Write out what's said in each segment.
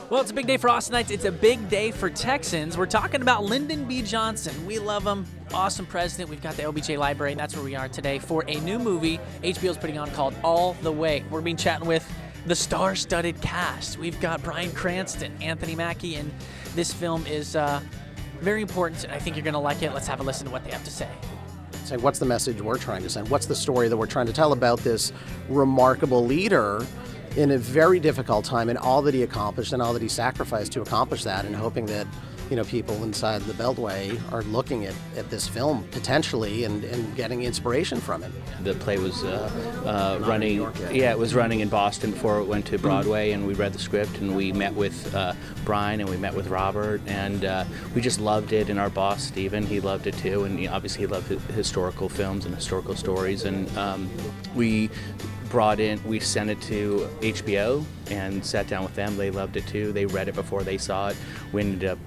Well, it's a big day for Austinites. It's a big day for Texans. We're talking about Lyndon B. Johnson. We love him. Awesome president. We've got the LBJ Library, and that's where we are today for a new movie HBO's putting on called All the Way. We're going to be chatting with the star-studded cast. We've got Bryan, Cranston, Anthony Mackie, and this film is very important, and I think you're going to like it. Let's have a listen to what they have to say. Say, what's the message we're trying to send? What's the story that we're trying to tell about this remarkable leader in a very difficult time, and all that he accomplished and all that he sacrificed to accomplish that, and hoping that, you know, people inside the Beltway are looking at this film potentially and getting inspiration from it. The play was running. Yeah, it was running in Boston before it went to Broadway, and we read the script, and we met with Bryan, and we met with Robert, and we just loved it. And our boss Steven, he loved it too, and obviously he loved historical films and historical stories, and we sent it to HBO and sat down with them. They loved it too. They read it before they saw it. We ended up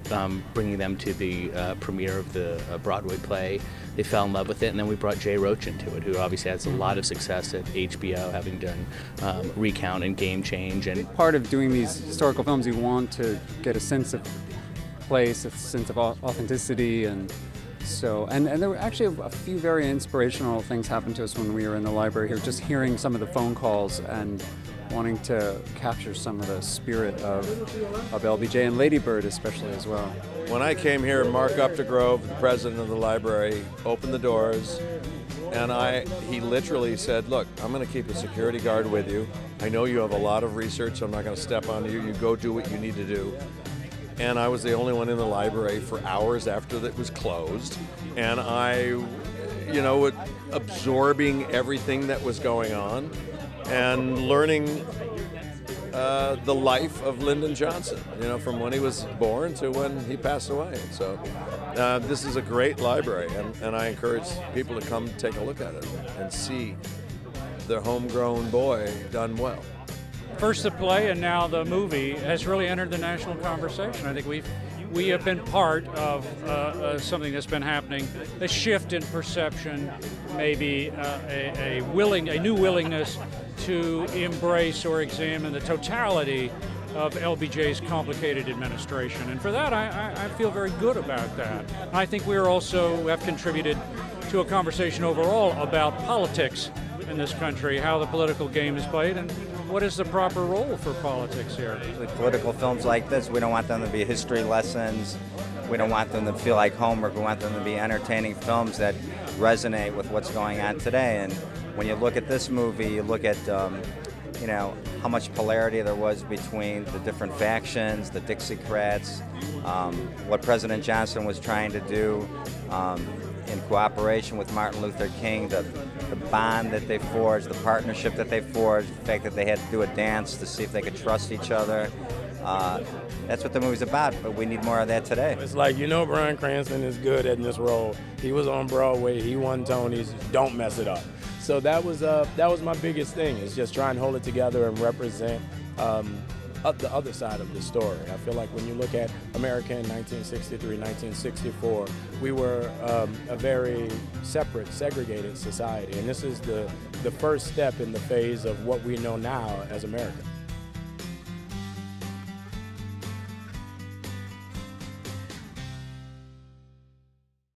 bringing them to the premiere of the Broadway play. They fell in love with it, and then we brought Jay Roach into it, who obviously has a lot of success at HBO, having done Recount and Game Change. And part of doing these historical films, you want to get a sense of place, a sense of authenticity, and there were actually a few very inspirational things happened to us when we were in the library here, just hearing some of the phone calls and wanting to capture some of the spirit of LBJ and Lady Bird especially as well. When I came here, Mark Updegrove, the president of the library, opened the doors, and he literally said, look, I'm going to keep a security guard with you. I know you have a lot of research, so I'm not going to step on you. You go do what you need to do. And I was the only one in the library for hours after it was closed. And absorbing everything that was going on and learning the life of Lyndon Johnson, from when he was born to when he passed away. So this is a great library, and I encourage people to come take a look at it and see the homegrown boy done well. First the play and now the movie has really entered the national conversation. I think we have been part of something that's been happening, a shift in perception, maybe a new willingness to embrace or examine the totality of LBJ's complicated administration. And for that, I feel very good about that. I think we have contributed to a conversation overall about politics in this country, how the political game is played, and what is the proper role for politics here? With political films like this, we don't want them to be history lessons. We don't want them to feel like homework. We want them to be entertaining films that resonate with what's going on today. And when you look at this movie, you look at how much polarity there was between the different factions, the Dixiecrats, what President Johnson was trying to do in cooperation with Martin Luther King, the bond that they forged, the partnership that they forged, the fact that they had to do a dance to see if they could trust each other. That's what the movie's about, but we need more of that today. It's like, Bryan Cranston is good in this role. He was on Broadway, he won Tonys, don't mess it up. So that was my biggest thing, is just trying to hold it together and represent the other side of the story. I feel like when you look at America in 1963, 1964, we were a very separate, segregated society, and this is the first step in the phase of what we know now as America.